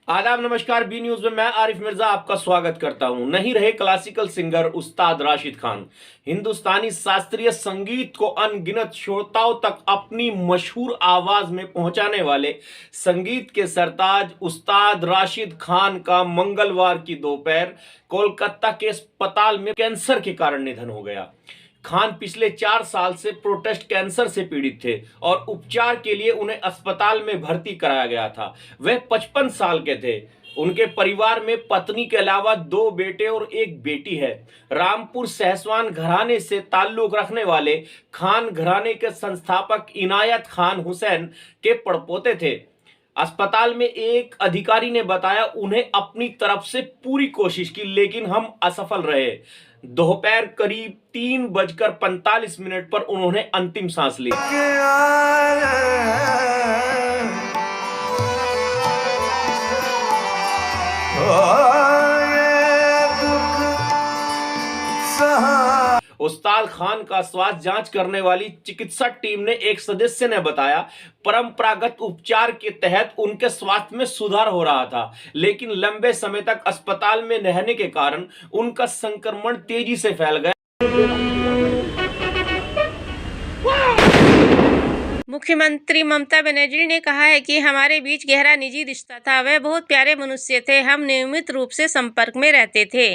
आदाब नमस्कार। B news में मैं आरिफ मिर्जा आपका स्वागत करता हूं। नहीं रहे क्लासिकल सिंगर उस्ताद राशिद खान। हिंदुस्तानी शास्त्रीय संगीत को अनगिनत श्रोताओं तक अपनी मशहूर आवाज में पहुंचाने वाले संगीत के सरताज उस्ताद राशिद खान का मंगलवार की दोपहर कोलकाता के अस्पताल में कैंसर के कारण निधन हो गया। खान पिछले 4 साल से प्रोस्टेट कैंसर से पीड़ित थे और उपचार के लिए उन्हें अस्पताल में भर्ती कराया गया था। वह 55 साल के थे। उनके परिवार में पत्नी के अलावा 2 बेटे और 1 बेटी है। रामपुर सहसवान घराने से ताल्लुक रखने वाले खान घराने के संस्थापक इनायत खान हुसैन के पड़पोते थे। अस्पताल में एक अधिकारी ने बताया, उन्हें अपनी तरफ से पूरी कोशिश की लेकिन हम असफल रहे। दोपहर करीब 3:45 पर उन्होंने अंतिम सांस ली। उस्ताद खान का स्वास्थ्य जांच करने वाली चिकित्सा टीम ने एक सदस्य ने बताया, परंपरागत उपचार के तहत उनके स्वास्थ्य में सुधार हो रहा था, लेकिन लंबे समय तक अस्पताल में रहने के कारण उनका संक्रमण तेजी से फैल गया। मुख्यमंत्री ममता बनर्जी ने कहा है कि हमारे बीच गहरा निजी रिश्ता था। वह बहुत प्यारे मनुष्य थे। हम नियमित रूप से संपर्क में रहते थे।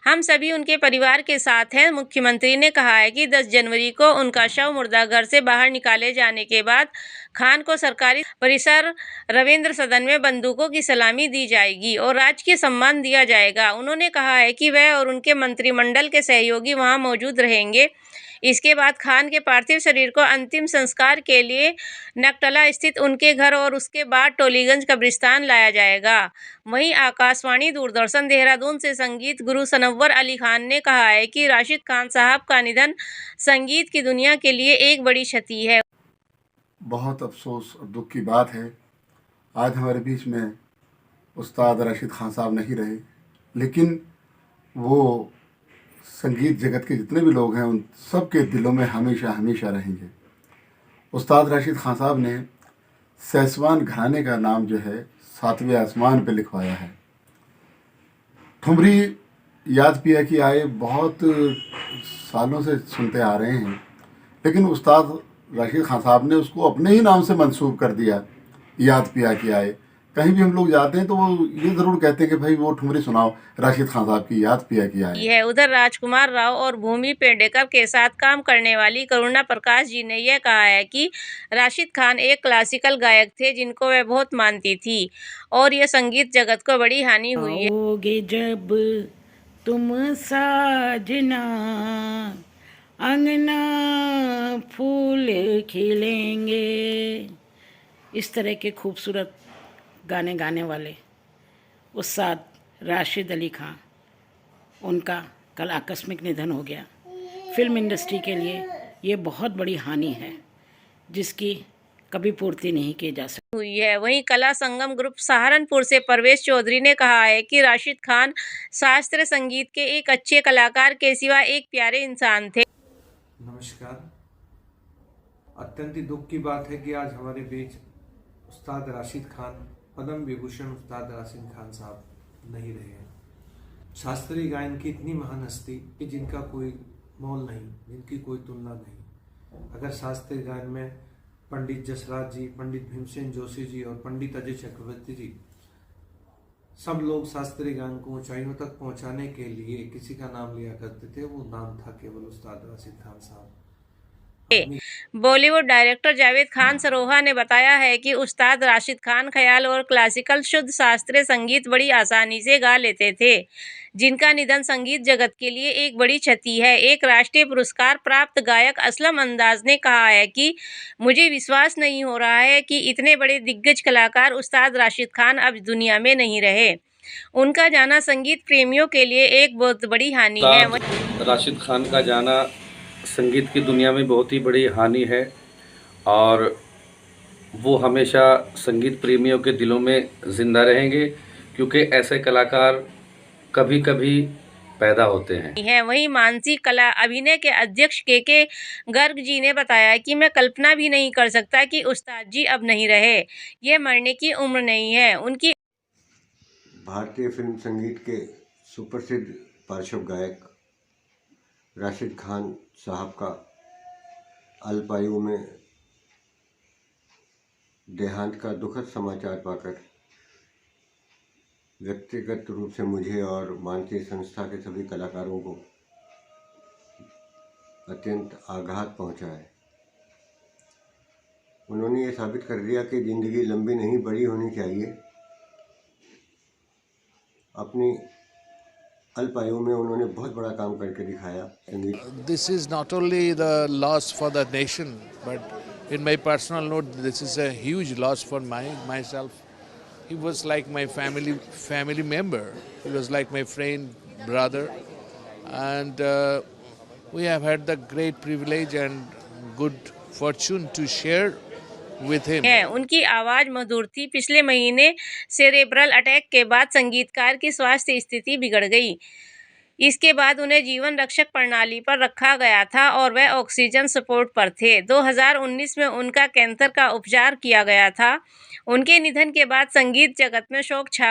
हम सभी उनके परिवार के साथ हैं। मुख्यमंत्री ने कहा है कि 10 जनवरी को उनका शव मुर्दाघर से बाहर निकाले जाने के बाद खान को सरकारी परिसर रविंद्र सदन में बंदूकों की सलामी दी जाएगी और राजकीय सम्मान दिया जाएगा। उन्होंने कहा है कि वह और उनके मंत्रिमंडल के सहयोगी वहां मौजूद रहेंगे। इसके बाद खान के पार्थिव शरीर को अंतिम संस्कार के लिए नकटला स्थित उनके घर और उसके बाद टोलीगंज कब्रिस्तान लाया जाएगा। वहीं आकाशवाणी दूरदर्शन देहरादून से संगीत गुरु सनव्वर अली खान ने कहा है कि राशिद खान साहब का निधन संगीत की दुनिया के लिए एक बड़ी क्षति है। बहुत अफसोस और दुख की बात है, आज हमारे बीच में उस्ताद राशिद खान साहब नहीं रहे, लेकिन वो संगीत जगत के जितने भी लोग हैं उन सब के दिलों में हमेशा हमेशा रहेंगे। उस्ताद राशिद खान साहब ने सहसवान घराने का नाम जो है 7वें आसमान पे लिखवाया है। ठुमरी याद पिया की आए बहुत सालों से सुनते आ रहे हैं, लेकिन उस्ताद राशिद खान साहब ने उसको अपने ही नाम से मंसूब कर दिया, याद पिया की आए। कहीं भी हम लोग जाते हैं तो वो ये ज़रूर कहते हैं कि भाई वो ठुमरी सुनाओ राशिद खान साहब की, याद पिया की आए। यह उधर राजकुमार राव और भूमि पेडनेकर के साथ काम करने वाली करुणा प्रकाश जी ने यह कहा है कि राशिद खान एक क्लासिकल गायक थे जिनको वह बहुत मानती थी और यह संगीत जगत को बड़ी हानि हुई है। आओगे जब तुम साजना, अंगना फूल खिलेंगे। इस तरह के खूबसूरत गाने गाने वाले उस्ताद राशिद अली खान, उनका कल आकस्मिक निधन हो गया। फिल्म इंडस्ट्री के लिए ये बहुत बड़ी हानि है जिसकी कभी पूर्ति नहीं की जा सकती हुई है। वहीं कला संगम ग्रुप सहारनपुर से परवेश चौधरी ने कहा है कि राशिद खान शास्त्रीय संगीत के एक अच्छे कलाकार के सिवा एक प्यारे इंसान थे। नमस्कार। अत्यंत ही दुख की बात है कि आज हमारे बीच उस्ताद राशिद खान, पद्म विभूषण उस्ताद राशिद खान साहब नहीं रहे हैं। शास्त्रीय गायन की इतनी महान हस्ती कि जिनका कोई मोल नहीं, जिनकी कोई तुलना नहीं। अगर शास्त्रीय गायन में पंडित जसराज जी, पंडित भीमसेन जोशी जी और पंडित अजय चक्रवर्ती जी, सब लोग शास्त्रीय गायन को ऊंचाइयों तक पहुंचाने के लिए किसी का नाम लिया करते थे, वो नाम था केवल उस्ताद राशिद खान साहब। बॉलीवुड डायरेक्टर जावेद खान सरोहा ने बताया है कि उस्ताद राशिद खान ख्याल और क्लासिकल शुद्ध शास्त्रीय संगीत बड़ी आसानी से गा लेते थे, जिनका निधन संगीत जगत के लिए एक बड़ी क्षति है। एक राष्ट्रीय पुरस्कार प्राप्त गायक असलम अंदाज ने कहा है कि मुझे विश्वास नहीं हो रहा है कि इतने बड़े दिग्गज कलाकार उस्ताद राशिद खान अब दुनिया में नहीं रहे। उनका जाना संगीत प्रेमियों के लिए एक बहुत बड़ी हानि है। राशिद खान का जाना संगीत की दुनिया में बहुत ही बड़ी हानि है और वो हमेशा संगीत प्रेमियों के दिलों में ज़िंदा रहेंगे, क्योंकि ऐसे कलाकार कभी कभी पैदा होते हैं। वहीं मानसी कला अभिनय के अध्यक्ष के गर्ग जी ने बताया कि मैं कल्पना भी नहीं कर सकता कि उस्ताद जी अब नहीं रहे। यह मरने की उम्र नहीं है। उनकी भारतीय फिल्म संगीत के सुप्रसिद्ध पार्श्व गायक राशिद खान साहब का अल्पायु में देहांत का दुखद समाचार पाकर व्यक्तिगत रूप से मुझे और मानसीय संस्था के सभी कलाकारों को अत्यंत आघात पहुंचा है। उन्होंने ये साबित कर दिया कि ज़िंदगी लंबी नहीं बड़ी होनी चाहिए। अपनी अल्पायु में उन्होंने बहुत बड़ा काम करके दिखाया। This is not only the loss for the nation, but in my personal note, this is a huge loss for myself. He was like my family member. He was like my friend, brother, and we have had the great privilege and good fortune to share with him. है। उनकी आवाज मधुर थी। पिछले महीने cerebral attack के बाद संगीतकार की स्वास्थ्य स्थिति बिगड़ गई। इसके बाद उन्हें जीवन रक्षक प्रणाली पर रखा गया था और वह ऑक्सीजन सपोर्ट पर थे। 2019 में उनका कैंसर का उपचार किया गया था। उनके निधन के बाद संगीत जगत में शोक छा